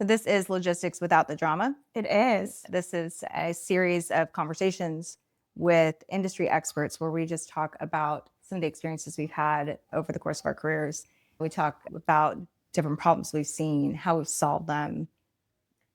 This is Logistics Without the Drama. It is. This is a series of conversations with industry experts where we just talk about some of the experiences we've had over the course of our careers. We talk about different problems we've seen, how we've solved them,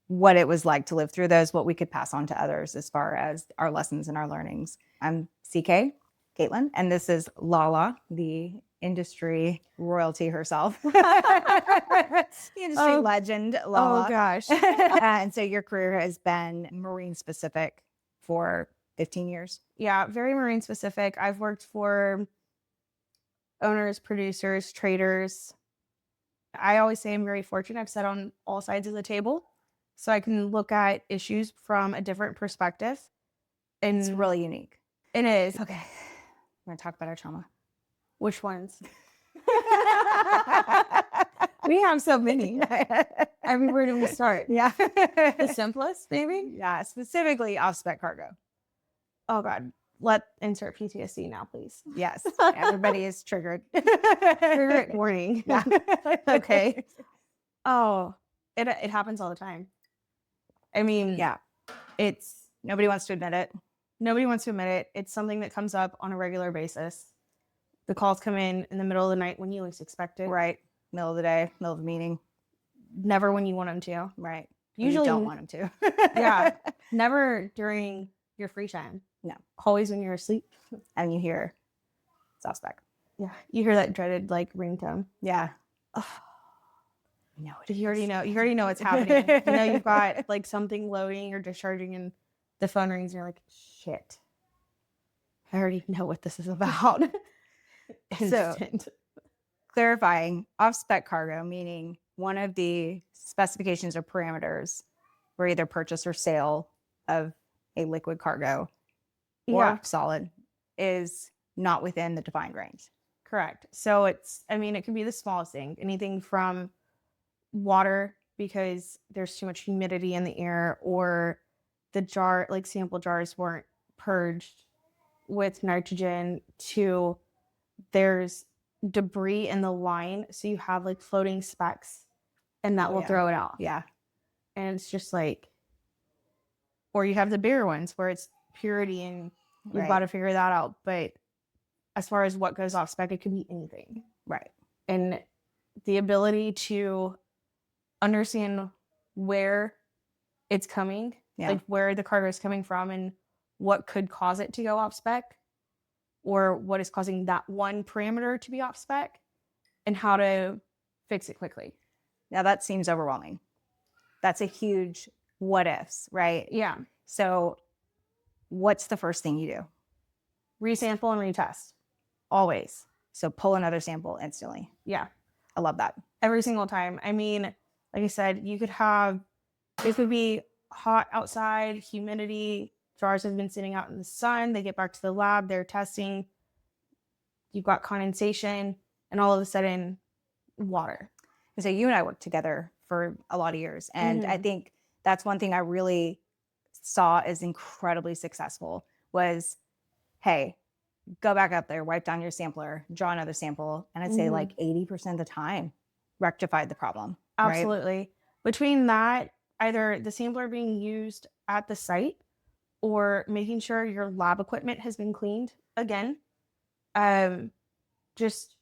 what it was like to live through those, what we could pass on to others as far as our lessons and our learnings. I'm CK, Caitlin, and this is Lala, the industry royalty herself. The industry legend, Lala. Oh, gosh. And so your career has been marine specific for 15 years. Yeah, very marine specific. I've worked for owners, producers, traders. I always say I'm very fortunate. I've sat on all sides of the table, so I can look at issues from a different perspective. And It's really unique. it is. Okay. We're going to talk about our trauma. Which ones? We have so many. I mean, where do we start? Yeah. The simplest, maybe? Yeah, specifically off-spec cargo. Oh, God. Let insert PTSD now, please. Yes. Everybody is triggered. Trigger warning. Yeah. Okay. Oh, it happens all the time. I mean, Yeah. it's Nobody wants to admit it. nobody wants to admit it. It's something that comes up on a regular basis. The calls come in the middle of the night when you least expect it. Right. Middle of the day, middle of a meeting. Never when you want them to. Right. Usually you don't want them to. Yeah. Never during your free time. No. Always when you're asleep. And you hear it's off-spec. Yeah. You hear that dreaded ringtone. Yeah. Oh, No, you already know. You already know what's happening. You know you've got something loading or discharging, and the phone rings, and you're like, "Shit, I already know what this is about." So, Instant. clarifying, off-spec cargo, meaning one of the specifications or parameters for either purchase or sale of a liquid cargo or Yeah, solid is not within the defined range. correct. So it can be the smallest thing, anything from water because there's too much humidity in the air, or the jar, sample jars weren't purged with nitrogen, to there's debris in the line, so you have floating specks, and that will Yeah. throw it off. Yeah. And it's just or you have the bigger ones where it's purity, and you've Right. got to figure that out. But as far as what goes off spec, it could be anything. Right. And the ability to understand where it's coming, Yeah. where the cargo is coming from, and what could cause it to go off spec, or what is causing that one parameter to be off spec, and how to fix it quickly. Now that seems overwhelming. That's a huge what ifs, right? Yeah. So what's the first thing you do? Resample and retest. Always. So pull another sample instantly. Yeah. I love that. Every single time. I mean, like I said, it could be hot outside, humidity, jars have been sitting out in the sun, they get back to the lab, they're testing, you've got condensation, and all of a sudden, water. And so you and I worked together for a lot of years. And I think that's one thing I really saw as incredibly successful was, hey, go back up there, wipe down your sampler, draw another sample. And I'd say 80% of the time rectified the problem. Absolutely. Right? Between that, either the sampler being used at the site or making sure your lab equipment has been cleaned again, just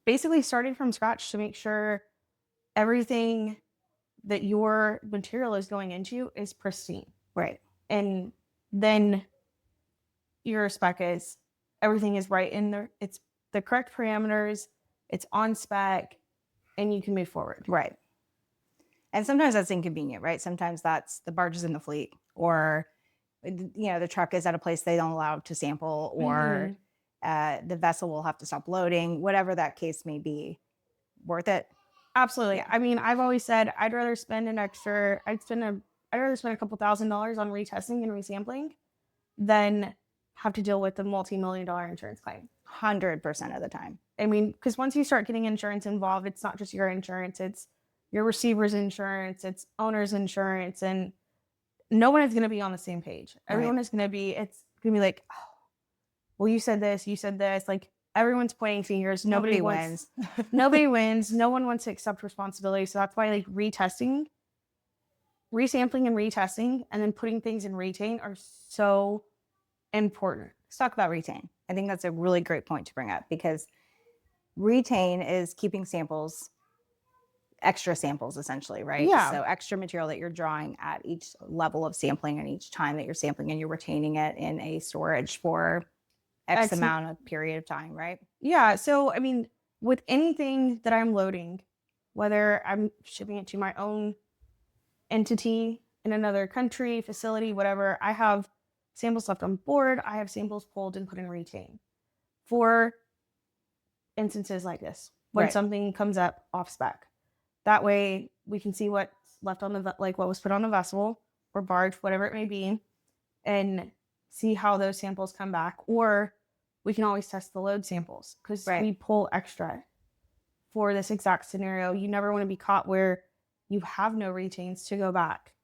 basically starting from scratch to make sure everything that your material is going into is pristine. Right. And then your spec is, everything is right in there. It's the correct parameters, it's on spec, and you can move forward. Right. And sometimes that's inconvenient, right? Sometimes that's the barge is in the fleet, or the truck is at a place they don't allow to sample, or the vessel will have to stop loading, whatever that case may be. Worth it? Absolutely. Yeah. I mean, I've always said I'd rather spend a couple $1,000s on retesting and resampling than have to deal with a multi-million-dollar insurance claim. 100% of the time. I mean, because once you start getting insurance involved, it's not just your insurance, it's your receiver's insurance, it's owner's insurance, and no one is going to be on the same page. Everyone is going to be, it's going to be like, oh, well, you said this, everyone's pointing fingers. Nobody wins. Nobody wins. No one wants to accept responsibility. So that's why retesting resampling and retesting and then putting things in retain are so important. Let's talk about retain. I think that's a really great point to bring up, because retain is keeping samples, extra samples essentially, right? Yeah. So extra material that you're drawing at each level of sampling and each time that you're sampling, and you're retaining it in a storage for X amount of period of time, right? Yeah. So, I mean, with anything that I'm loading, whether I'm shipping it to my own entity in another country, facility, whatever, I have samples left on board. I have samples pulled and put in retain for instances like this, when something comes up off spec. That way we can see what's left on the, like what was put on the vessel or barge, whatever it may be, and see how those samples come back. Or we can always test the load samples, because we pull extra for this exact scenario. You never want to be caught where you have no retains to go back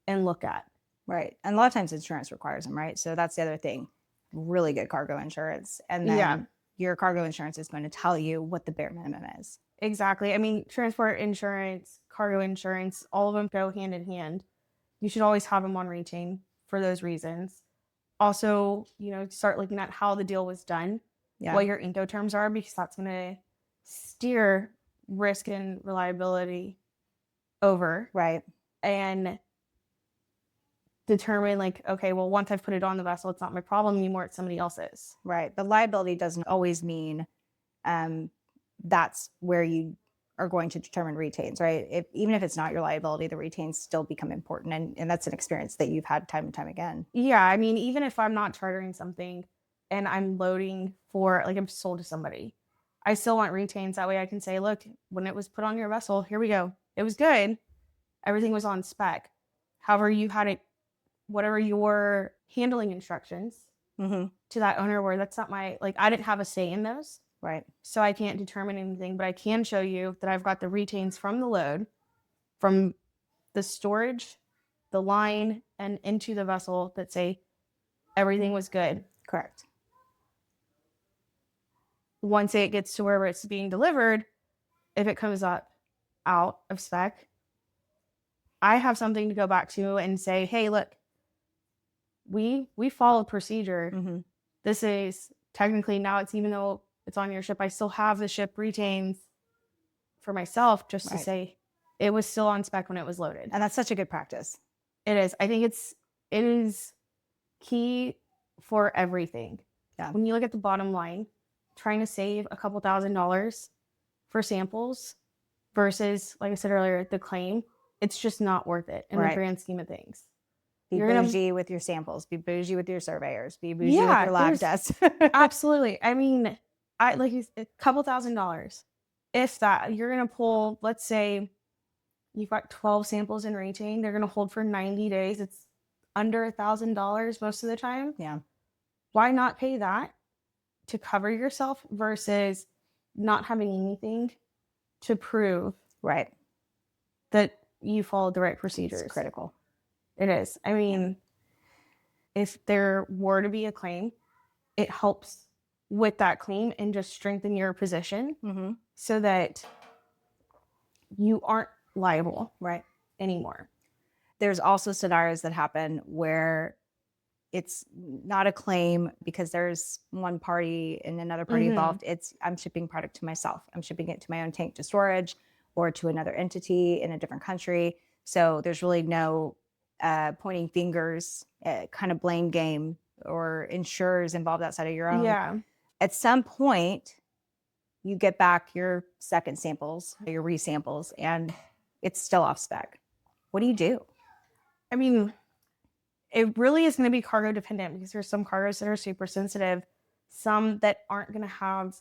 and look at. Right. And a lot of times insurance requires them, right? So that's the other thing. Really good cargo insurance. And then your cargo insurance is going to tell you what the bare minimum is. Exactly. I mean, transport insurance, cargo insurance, all of them go hand in hand. You should always have them on retain for those reasons. Also, start looking at how the deal was done, what your Incoterms are, because that's going to steer risk and reliability over. Right. And determine, like, okay, well, once I've put it on the vessel, it's not my problem anymore, it's somebody else's. Right. The liability doesn't always mean that's where you are going to determine retains, right? Even if it's not your liability, the retains still become important. And that's an experience that you've had time and time again. Yeah. I mean, even if I'm not chartering something and I'm loading for, like, I'm sold to somebody, I still want retains. That way I can say, look, when it was put on your vessel, here we go. It was good. Everything was on spec. However, you had it, whatever your handling instructions to that owner were, that's not my, like, I didn't have a say in those. Right. So I can't determine anything, but I can show you that I've got the retains from the load, from the storage, the line, and into the vessel that say everything was good. Correct. Once it gets to wherever it's being delivered, if it comes up out of spec, I have something to go back to and say, hey, look, we followed procedure. This is technically, now it's, even though it's on your ship, I still have the ship retains for myself, just to say it was still on spec when it was loaded. And that's such a good practice. It is. I think it is key for everything. Yeah. When you look at the bottom line, trying to save a couple $1,000s for samples versus, like I said earlier, the claim, it's just not worth it in the grand scheme of things. Be bougie with your samples. Be bougie with your surveyors. Be bougie with your lab tests. Absolutely. I mean, like a couple $1,000s. If that, you're going to pull, let's say you've got 12 samples in retain, they're going to hold for 90 days. It's under $1,000 most of the time. Yeah. Why not pay that to cover yourself versus not having anything to prove that you followed the right procedures? It's critical. It is. I mean, if there were to be a claim, it helps with that claim and just strengthen your position so that you aren't liable anymore. There's also scenarios that happen where it's not a claim because there's one party and another party involved. It's, I'm shipping product to myself. I'm shipping it to my own tank to storage or to another entity in a different country. So there's really no pointing fingers, kind of blame game or insurers involved outside of your own. Yeah. At some point, you get back your second samples, your resamples, and it's still off spec. What do you do? I mean, it really is going to be cargo dependent, because there's some cargoes that are super sensitive, some that aren't going to have,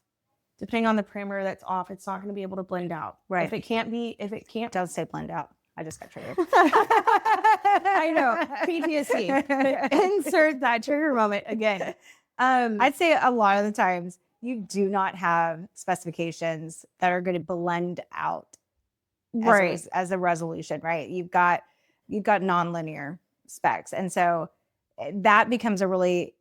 depending on the parameter that's off, it's not going to be able to blend out. Right. If it can't, don't say blend out. I just got triggered. I know. PTSD. Insert that trigger moment again. I'd say a lot of the times you do not have specifications that are going to blend out as a resolution, right? You've got nonlinear specs. And so that becomes a really,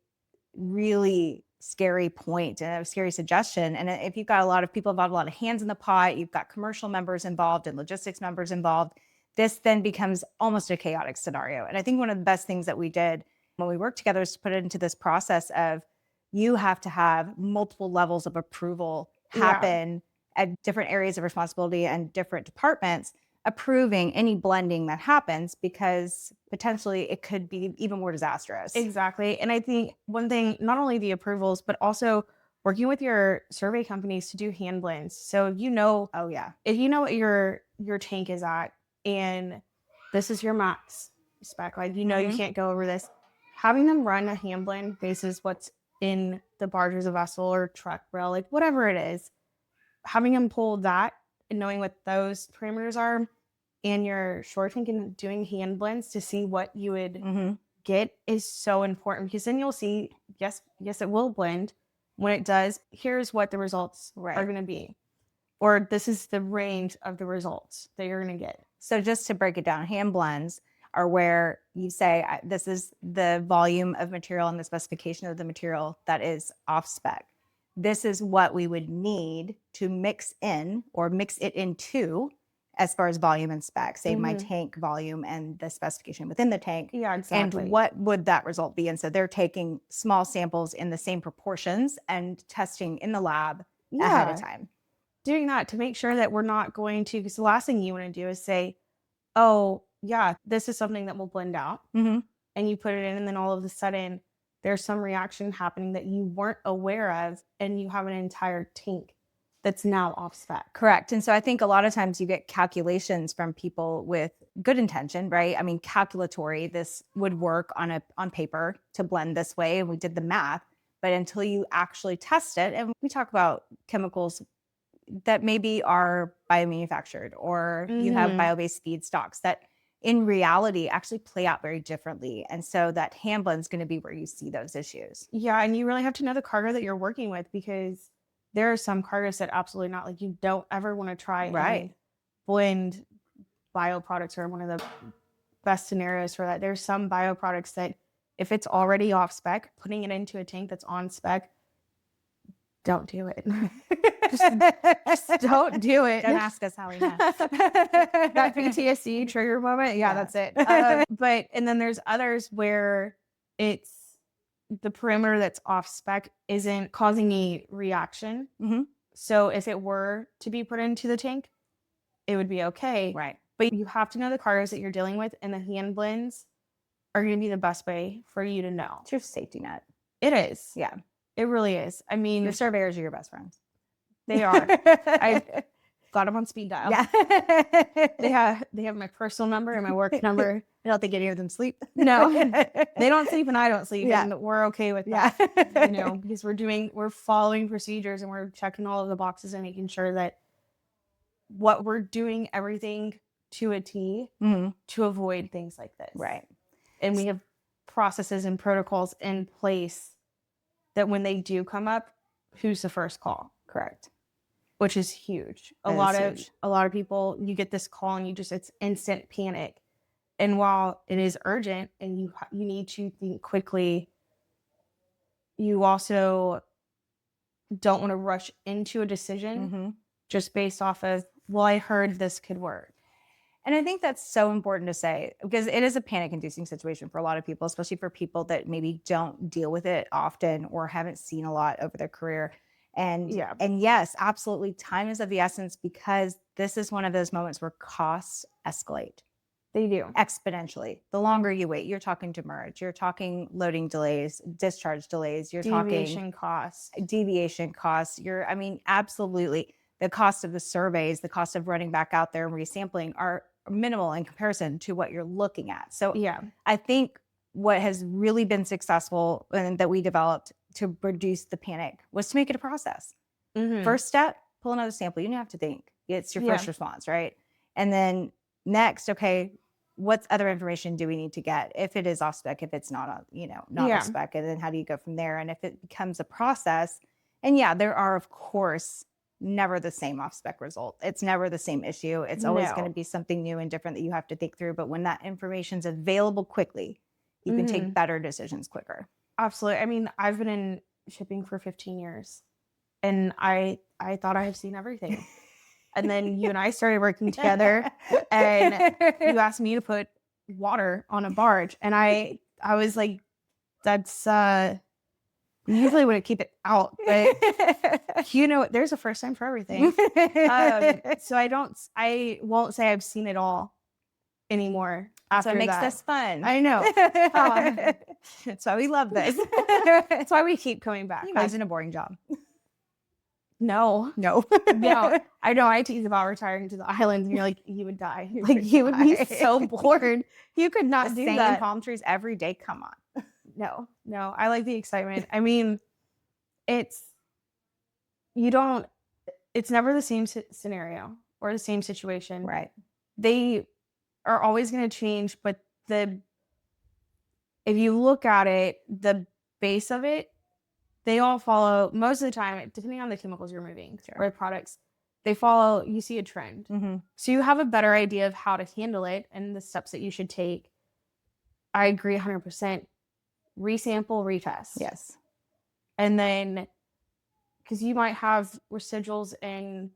really scary point and a scary suggestion. And if you've got a lot of people involved, a lot of hands in the pot, you've got commercial members involved and logistics members involved, this then becomes almost a chaotic scenario. And I think one of the best things that we did when we worked together is to put it into this process of you have to have multiple levels of approval happen at different areas of responsibility and different departments approving any blending that happens, because potentially it could be even more disastrous. Exactly. And I think one thing, not only the approvals, but also working with your survey companies to do hand blends. So if you know what your tank is at and this is your max spec, like you can't go over this, having them run a hand blend basis what's in the barge as a vessel or truck rail, like whatever it is, having them pull that and knowing what those parameters are and your shore tank and doing hand blends to see what you would get is so important, because then you'll see, yes, it will blend. When it does, here's what the results are going to be. Or this is the range of the results that you're going to get. So just to break it down, hand blends are where you say, this is the volume of material and the specification of the material that is off spec. This is what we would need to mix in or mix it into as far as volume and spec, say my tank volume and the specification within the tank. Yeah, exactly. And what would that result be? And so they're taking small samples in the same proportions and testing in the lab ahead of time. Doing that to make sure that we're not going to, because the last thing you want to do is say, oh, yeah, this is something that will blend out. And you put it in, and then all of a sudden there's some reaction happening that you weren't aware of, and you have an entire tank that's now off spec. Correct. And so I think a lot of times you get calculations from people with good intention, right? I mean, calculatory, this would work on paper to blend this way, and we did the math, but until you actually test it, and we talk about chemicals that maybe are biomanufactured, or you have bio-based feedstocks that in reality actually play out very differently. And so that hand blend is going to be where you see those issues. Yeah. And you really have to know the cargo that you're working with, because there are some cargoes that absolutely not, like you don't ever want to try and blend bioproducts, are one of the best scenarios for that. There's some bioproducts that if it's already off spec, putting it into a tank that's on spec, don't do it. just don't do it. Don't ask us how we know. That PTSD trigger moment. Yeah, that's it. And then there's others where it's the perimeter that's off spec isn't causing a reaction. So if it were to be put into the tank, it would be okay. Right. But you have to know the cargoes that you're dealing with, and the hand blends are going to be the best way for you to know. It's your safety net. It is. Yeah. It really is. I mean, your surveyors are your best friends. They are. I got them on speed dial. Yeah. They have my personal number and my work number. I don't think any of them sleep. No, they don't sleep and I don't sleep. Yeah. And we're okay with that. Yeah. Because we're following procedures and we're checking all of the boxes and making sure that what we're doing everything to a T to avoid things like this. Right. And we have processes and protocols in place that when they do come up, who's the first call? Correct. Which is huge. A lot of people, you get this call and it's instant panic. And while it is urgent and you need to think quickly, you also don't want to rush into a decision just based off of, well, I heard this could work. And I think that's so important to say, because it is a panic-inducing situation for a lot of people, especially for people that maybe don't deal with it often or haven't seen a lot over their career. And yes, absolutely, time is of the essence, because this is one of those moments where costs escalate. They do. Exponentially. The longer you wait, you're talking demurrage, you're talking loading delays, discharge delays, you're deviation costs. Absolutely. The cost of the surveys, the cost of running back out there and resampling are minimal in comparison to what you're looking at. So I think what has really been successful and that we developed to reduce the panic was to make it a process. First step, pull another sample. You don't have to think. It's your first response, right? And then next, okay, what other information do we need to get if it is off spec, if it's not off spec, and then how do you go from there? And if it becomes a process, and there are, of course, never the same off spec result. It's never the same issue. It's always going to be something new and different that you have to think through. But when that information is available quickly, you can take better decisions quicker. Absolutely. I mean, I've been in shipping for 15 years and I thought I have seen everything. And then you and I started working together, and you asked me to put water on a barge. And I was like, that's usually wouldn't keep it out, but there's a first time for everything. So I won't say I've seen it all anymore after So it makes that. this fun. I know. That's why we love this. That's why we keep coming back. Can you imagine a boring job? No. No. No. I know I tease about retiring to the islands, and you're like, you would die. You would be so bored. You could not do that. Palm trees every day. Come on. No. I like the excitement. I mean, it's never the same scenario or the same situation. Right. They are always going to change, but if you look at it, the base of it, they all follow, most of the time, depending on the chemicals you're moving or the products, you see a trend. Mm-hmm. So you have a better idea of how to handle it and the steps that you should take. I agree 100%. Resample, retest. Yes. And then, because you might have residuals in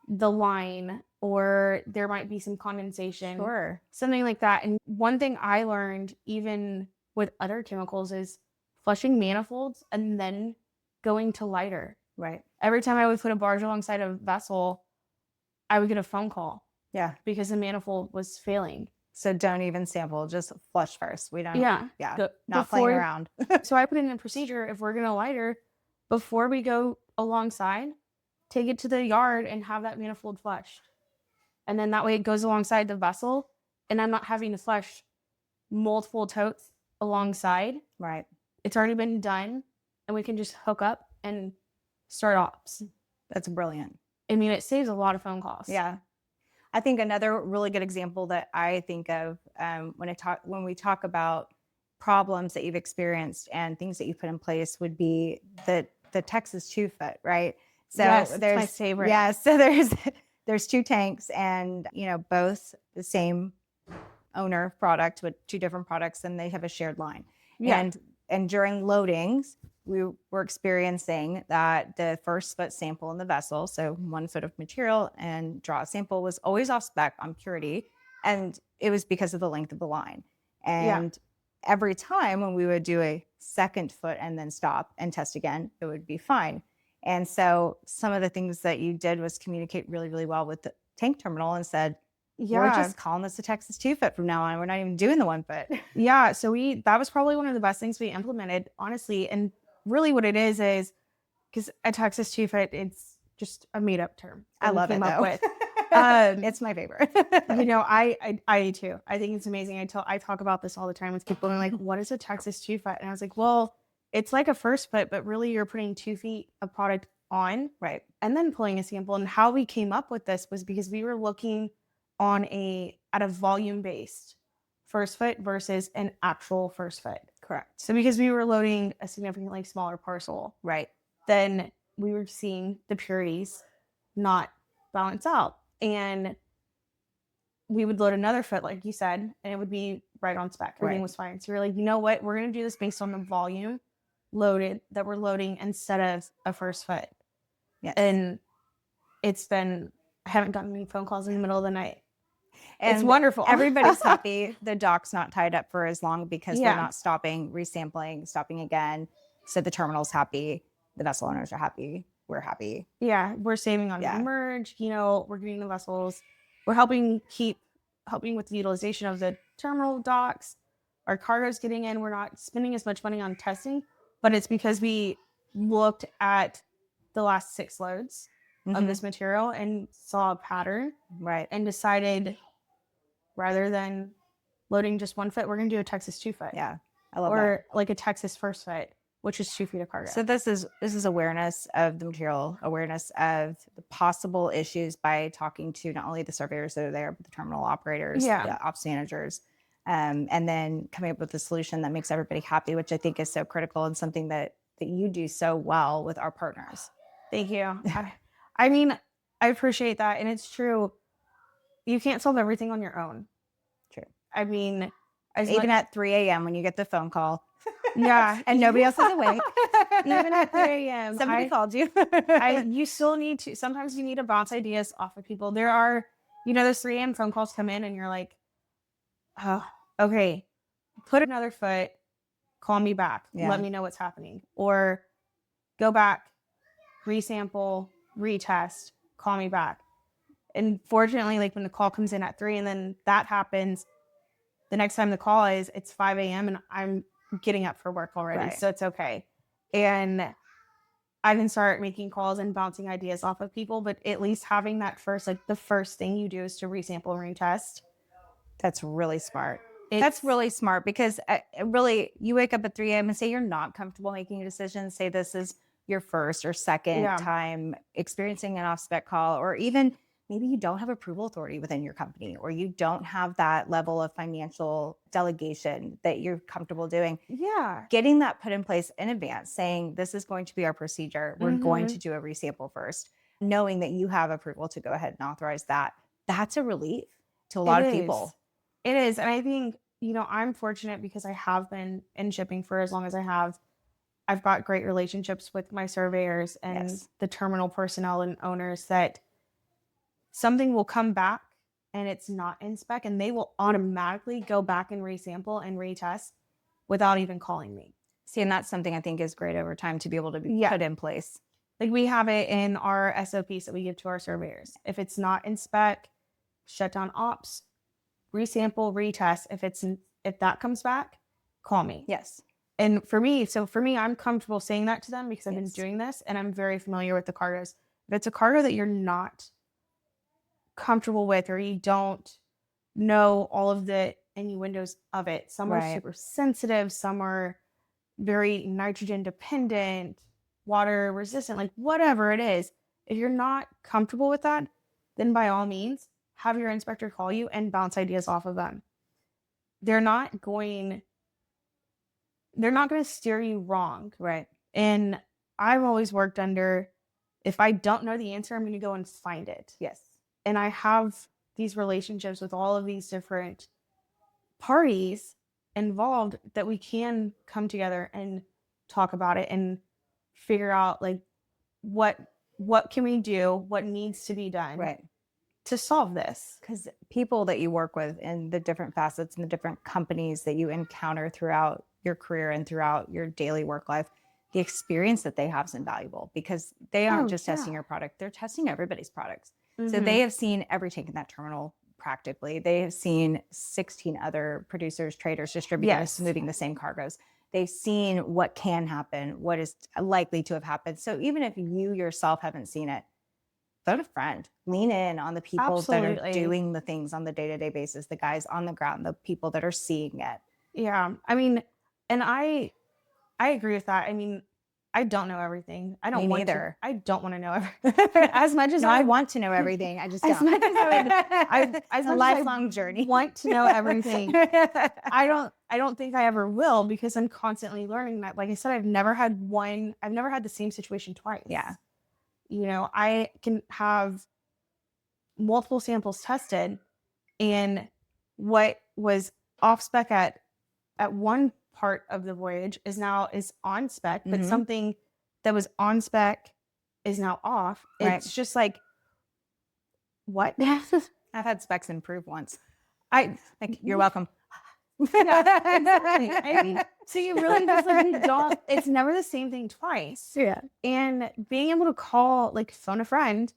the line, or there might be some condensation. Sure. Something like that. And one thing I learned, even with other chemicals, is flushing manifolds and then going to lighter. Right. Every time I would put a barge alongside a vessel, I would get a phone call. Yeah. Because the manifold was failing. So don't even sample, just flush first. We don't. Yeah. Not playing around. So I put in a procedure, if we're going to lighter, before we go alongside, take it to the yard and have that manifold flushed. And then that way it goes alongside the vessel, and I'm not having to flush multiple totes alongside. Right. It's already been done, and we can just hook up and start ops. That's brilliant. I mean, it saves a lot of phone calls. Yeah. I think another really good example that I think of when we talk about problems that you've experienced and things that you put in place would be the Texas 2-foot, right? So yes, there's my favorite. Yeah, so there's 2 tanks, and both the same owner product with 2 different products, and they have a shared line. Yeah. And during loadings, we were experiencing that the first foot sample in the vessel, so 1 foot of material and draw a sample, was always off spec on purity. And it was because of the length of the line. And every time when we would do a second foot and then stop and test again, it would be fine. And so some of the things that you did was communicate really, really well with the tank terminal and said, we're just calling this a Texas 2-foot from now on. We're not even doing the 1 foot. Yeah. So that was probably one of the best things we implemented, honestly. And really what it is because a Texas 2-foot, it's just a made up term. I love it though. With. It's my favorite. I do too. I think it's amazing. I talk about this all the time with people, and like, what is a Texas 2-foot? And I was like, well, it's like a first foot, but really you're putting 2 feet of product on, right, and then pulling a sample. And how we came up with this was because we were looking at a volume based first foot versus an actual first foot. Correct. So because we were loading a significantly smaller parcel, right, then we were seeing the purities not balance out. And we would load another foot, like you said, and it would be right on spec. Everything was fine. So we're like, you know what? We're going to do this based on the volume loaded that we're loading instead of a first foot. Yes. And I haven't gotten any phone calls in the middle of the night. And it's wonderful. Everybody's happy. The dock's not tied up for as long because we're Yeah. not stopping, resampling, stopping again. So the terminal's happy. The vessel owners are happy. We're happy. Yeah, we're saving on merge. We're getting the vessels. We're helping with the utilization of the terminal docks. Our cargo's getting in. We're not spending as much money on testing, but it's because we looked at the last 6 loads of this material and saw a pattern, right, and decided rather than loading just 1 foot, we're going to do a Texas 2-foot. Yeah, I love that. Or like a Texas first foot, which is 2 feet of cargo. So this is awareness of the material, awareness of the possible issues by talking to not only the surveyors that are there, but the terminal operators, the ops managers, and then coming up with a solution that makes everybody happy, which I think is so critical and something that you do so well with our partners. Thank you. I mean, I appreciate that. And it's true. You can't solve everything on your own. True. I mean, even at 3 a.m. when you get the phone call. Yeah. And nobody else is awake. Even at 3 a.m. Somebody called you. You still need to, sometimes you need to bounce ideas off of people. There are, those 3 a.m. phone calls come in and you're like, oh, okay, put another foot, call me back. Yeah. Let me know what's happening. Or go back, resample, retest, call me back. And fortunately, like when the call comes in at 3 and then that happens, the next time the call is, it's 5 a.m. and I'm getting up for work already. Right. So it's okay. And I can start making calls and bouncing ideas off of people, but at least having that first, like the first thing you do is to resample and retest. That's really smart. That's really smart because really, you wake up at 3 a.m. and say you're not comfortable making a decision. Say this is your first or second time experiencing an off-spec call, or even maybe you don't have approval authority within your company, or you don't have that level of financial delegation that you're comfortable doing. Yeah. Getting that put in place in advance, saying this is going to be our procedure. We're going to do a resample first, knowing that you have approval to go ahead and authorize that. That's a relief to a lot of people. It is. And I think, I'm fortunate because I have been in shipping for as long as I have. I've got great relationships with my surveyors and the terminal personnel and owners that something will come back and it's not in spec and they will automatically go back and resample and retest without even calling me. See, and that's something I think is great over time to be able to be put in place. Like we have it in our SOPs that we give to our surveyors. If it's not in spec, shut down ops, resample, retest. If that comes back, call me. Yes. And for me, I'm comfortable saying that to them because I've been doing this and I'm very familiar with the cargoes. If it's a cargo that you're not comfortable with or you don't know all of the innuendos of it, some are super sensitive, some are very nitrogen dependent, water resistant, like whatever it is. If you're not comfortable with that, then by all means, have your inspector call you and bounce ideas off of them. They're not going to steer you wrong. Right. And I've always worked under, if I don't know the answer, I'm going to go and find it. Yes. And I have these relationships with all of these different parties involved that we can come together and talk about it and figure out like what can we do, what needs to be done to solve this. Because people that you work with in the different facets and the different companies that you encounter throughout your career and throughout your daily work life, the experience that they have is invaluable because they aren't just testing your product, they're testing everybody's products. So they have seen every tank in that terminal practically. They have seen 16 other producers, traders, distributors moving the same cargoes. They've seen what can happen, what is likely to have happened. So even if you yourself haven't seen it, phone a friend, lean in on the people that are doing the things on the day-to-day basis, the guys on the ground, the people that are seeing it. Yeah. I mean, and I agree with that. I mean, I don't know everything. I don't want to. I don't want to know everything. As much as I want to know everything. I just don't. As a lifelong journey. Want to know everything. I don't think I ever will because I'm constantly learning that. Like I said, I've never had the same situation twice. Yeah. I can have multiple samples tested and what was off spec at one part of the voyage is on spec, but something that was on spec is now off. It's just like, what? I've had specs improve once. You're welcome. Yeah, exactly. I mean, so you really just it's never the same thing twice. Yeah. And being able to phone a friend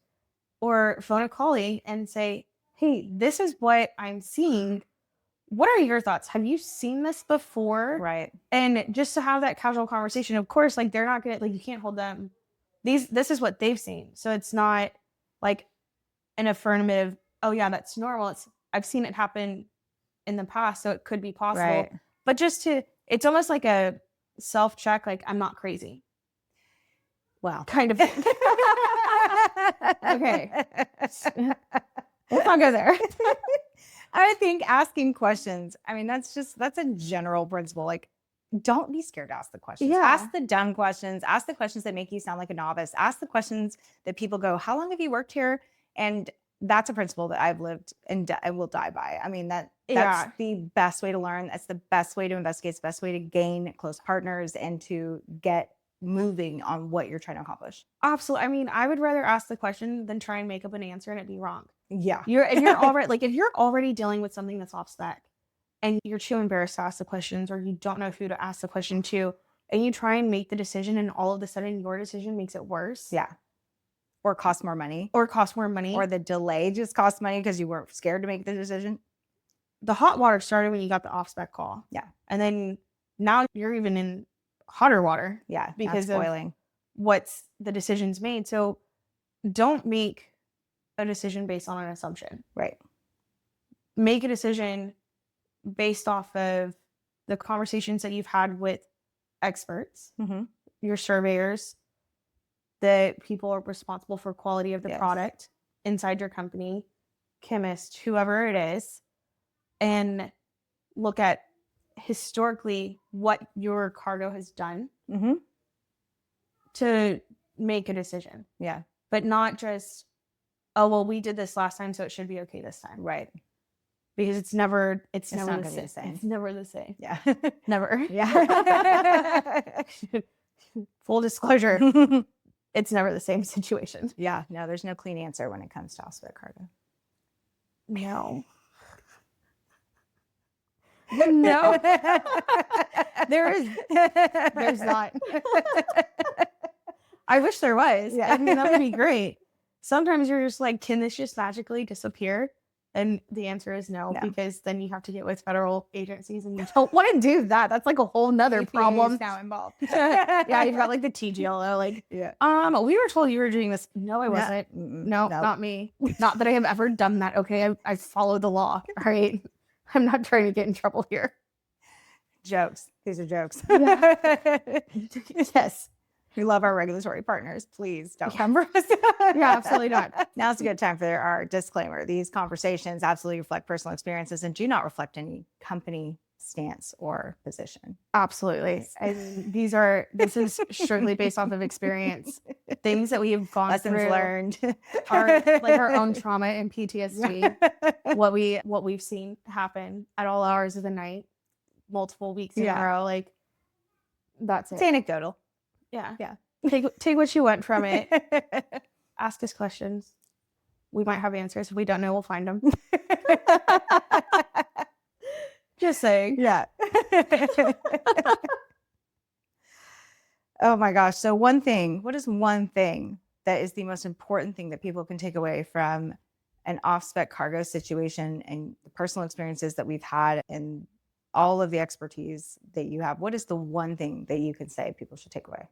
or phone a colleague and say, hey, this is what I'm seeing. What are your thoughts? Have you seen this before? Right. And just to have that casual conversation, of course, they're not going to, you can't hold them. This is what they've seen. So it's not like an affirmative, oh yeah, that's normal. I've seen it happen in the past, so it could be possible. Right. But it's almost like a self-check, like I'm not crazy. Well, kind of. Okay. Let's not go there. I think asking questions, that's a general principle. Like, don't be scared to ask the questions. Yeah. Ask the dumb questions. Ask the questions that make you sound like a novice. Ask the questions that people go, how long have you worked here? And that's a principle that I've lived and I will die by. That's the best way to learn. That's the best way to investigate. It's the best way to gain close partners and to get moving on what you're trying to accomplish. Absolutely. I mean, I would rather ask the question than try and make up an answer and it be wrong. Yeah. If you're already dealing with something that's off spec and you're too embarrassed to ask the questions, or you don't know who to ask the question to, and you try and make the decision and all of a sudden your decision makes it worse. Yeah. Or cost more money. Or the delay just cost money because you weren't scared to make the decision. The hot water started when you got the off-spec call. Yeah. And then now you're even in hotter water. Yeah. Because of boiling. What's the decisions made. So don't make a decision based on an assumption. Right. Make a decision based off of the conversations that you've had with experts, your surveyors, the people are responsible for quality of the product inside your company, chemist, whoever it is, and look at historically what your cargo has done to make a decision. Yeah. But not just, oh, well, we did this last time, so it should be okay this time. Right. Because it's never not gonna be the same. It's never the same. Yeah. Never. Yeah. Full disclosure, it's never the same situation. Yeah. No, there's no clean answer when it comes to off-spec cargo. No. No. There's not. I wish there was. Yeah. I mean, that would be great. Sometimes you're just like, can this just magically disappear? And the answer is no, because then you have to get with federal agencies and you don't want to do that. That's like a whole nother problem. Now involved. Yeah, you've got like the TGLO, like, we were told you were doing this. No, I wasn't. No, not me. Not that I have ever done that. Okay, I follow the law. All right. I'm not trying to get in trouble here. Jokes. These are jokes. Yes. We love our regulatory partners. Please don't come for us. Yeah, absolutely not. Now's a good time for our disclaimer. These conversations absolutely reflect personal experiences and do not reflect any company stance or position. Absolutely. And this is strictly based off of experience. Things that we have gone Lessons through, learned. our own trauma and PTSD, what we've seen happen at all hours of the night, multiple weeks in a row. Like, that's it. It's anecdotal. Yeah. Yeah. Take what you want from it. Ask us questions. We might have answers. If we don't know, we'll find them. Just saying. Yeah. Oh my gosh. So what is one thing that is the most important thing that people can take away from an off-spec cargo situation and the personal experiences that we've had and all of the expertise that you have? What is the one thing that you can say people should take away?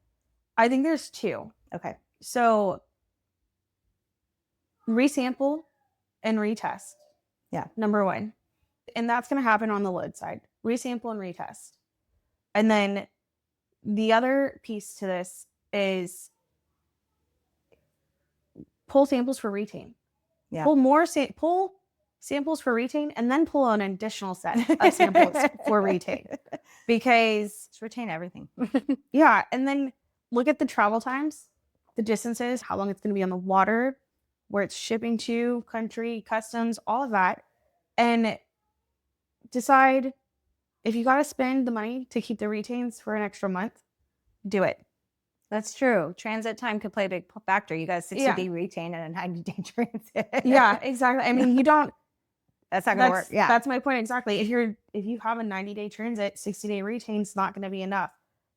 I think there's two. Okay. So resample and retest. Yeah. Number one. And that's going to happen on the load side. Resample and retest. And then the other piece to this is pull samples for retain. Yeah. Pull samples for retain and then pull an additional set of samples for retain. Because just retain everything. Yeah. And then look at the travel times, the distances, how long it's going to be on the water, where it's shipping to, country, customs, all of that. And decide if you got to spend the money to keep the retains for an extra month, do it. That's true. Transit time could play a big factor. You got a 60-day retain and a 90-day transit. Yeah, exactly. I mean, you don't. That's not going to work. Yeah. That's my point exactly. If you have a 90-day transit, 60-day retain is not going to be enough.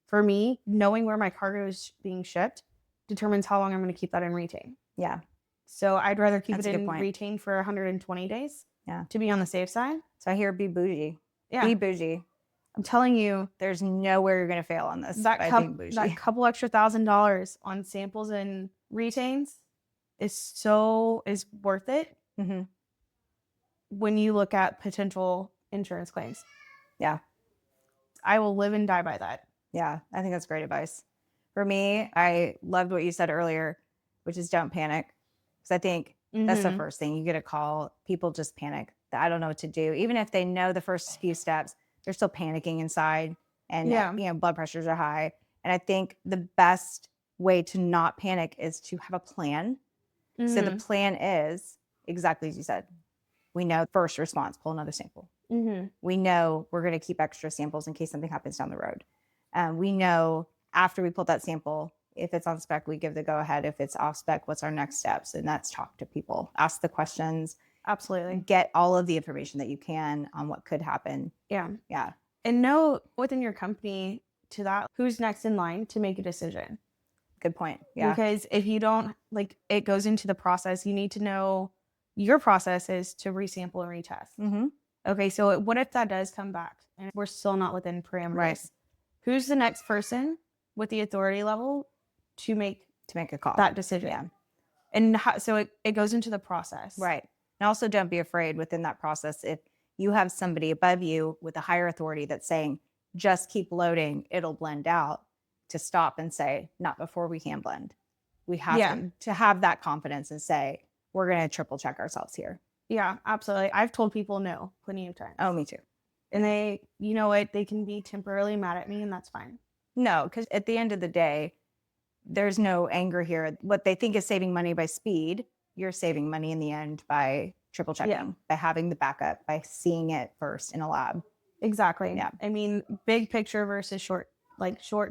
For me, knowing where my cargo is being shipped determines how long I'm going to keep that in retain. Yeah. So I'd rather keep it in retain for 120 days. Yeah. To be on the safe side. So I hear be bougie. Yeah. Be bougie. I'm telling you, there's nowhere you're going to fail on this. That couple extra $1,000 on samples and retains is worth it when you look at potential insurance claims. Yeah. I will live and die by that. Yeah. I think that's great advice. For me, I loved what you said earlier, which is don't panic. Because I think that's the first thing. You get a call, people just panic. I don't know what to do. Even if they know the first few steps, they're still panicking inside and blood pressures are high. And I think the best way to not panic is to have a plan. So the plan is exactly as you said. We know first response, pull another sample. We know we're going to keep extra samples in case something happens down the road. We know after we pull that sample, if it's on spec, we give the go ahead. If it's off spec, what's our next steps? And that's talk to people, ask the questions, Absolutely. get all of the information that you can on what could happen. Yeah. Yeah. And know within your company to that, who's next in line to make a decision. Good point. Yeah. Because if you don't, like, it goes into the process, you need to know your process is to resample and retest. Okay, so what if that does come back and we're still not within parameters? Right. Who's the next person with the authority level to make a call, that decision? Yeah. And so it goes into the process. Right. And also don't be afraid within that process. If you have somebody above you with a higher authority that's saying, just keep loading, it'll blend out, to stop and say, not before we hand blend. We have to have that confidence and say, we're going to triple check ourselves here. Yeah, absolutely. I've told people no plenty of times. Oh, me too. And they, you know what, they can be temporarily mad at me and that's fine. No, because at the end of the day, there's no anger here. What they think is saving money by speed, you're saving money in the end by triple checking, by having the backup, by seeing it first in a lab. Exactly. Yeah. I mean, big picture versus short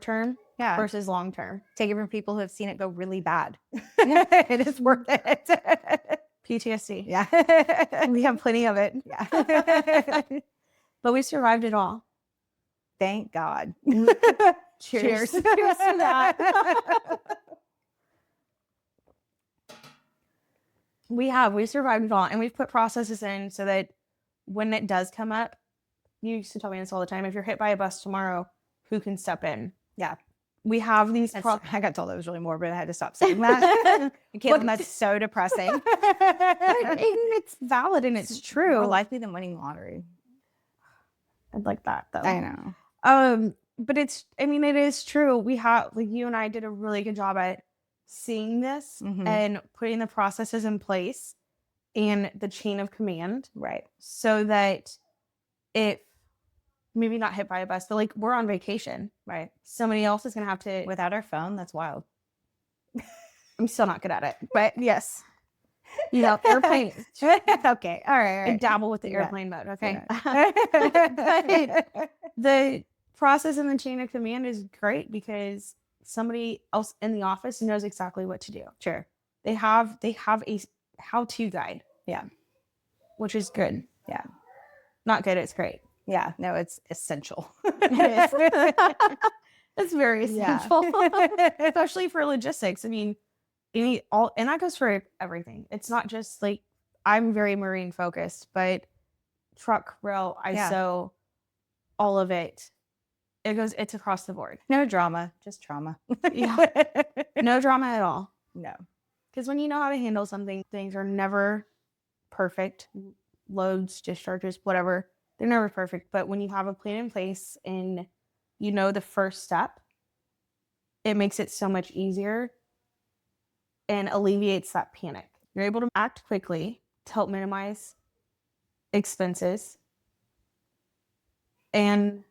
term versus long term. Take it from people who have seen it go really bad. It is worth it. PTSD. Yeah. We have plenty of it. Yeah. But we survived it all. Thank God. Cheers. Cheers to that. We survived it all. And we've put processes in so that when it does come up, you used to tell me this all the time, if you're hit by a bus tomorrow, who can step in? Yeah. We have these. I got told it was really morbid. I had to stop saying that. That's so depressing. It's valid and it's true. More likely than winning the lottery. I'd like that though. I know. But it is true. We have, like, you and I did a really good job at seeing this and putting the processes in place and the chain of command. Right. So that if maybe not hit by a bus, but like we're on vacation, right? Somebody else is going to have to. Without our phone, that's wild. I'm still not good at it, but yes. You know, airplane. Okay. All right. I dabble with the airplane mode. Okay. Yeah. But the process and the chain of command is great because somebody else in the office knows exactly what to do. Sure. They have a how-to guide. Yeah. Which is good. Yeah. Not good. It's great. Yeah. No, it's essential. It is. It's very essential. Especially for logistics. I mean, and that goes for everything. It's not just like, I'm very marine focused, but truck, rail, ISO, all of it. It's across the board. No drama, just trauma. Yeah. No drama at all. No. Because when you know how to handle something, things are never perfect. Loads, discharges, whatever, they're never perfect. But when you have a plan in place and you know the first step, it makes it so much easier and alleviates that panic. You're able to act quickly to help minimize expenses. And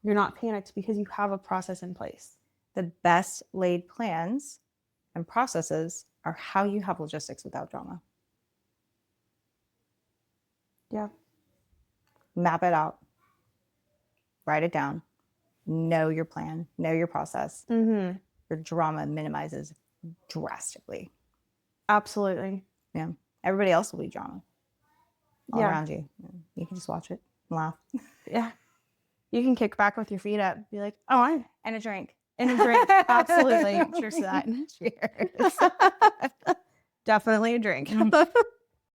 you're not panicked because you have a process in place. The best laid plans and processes are how you have logistics without drama. Yeah. Map it out. Write it down. Know your plan. Know your process. Mm-hmm. Your drama minimizes drastically. Absolutely. Yeah. Everybody else will be drama all around you. You can just watch it and laugh. Yeah. You can kick back with your feet up. Be like, oh, and a drink. And a drink. Absolutely. Cheers to that. Cheers. Definitely a drink.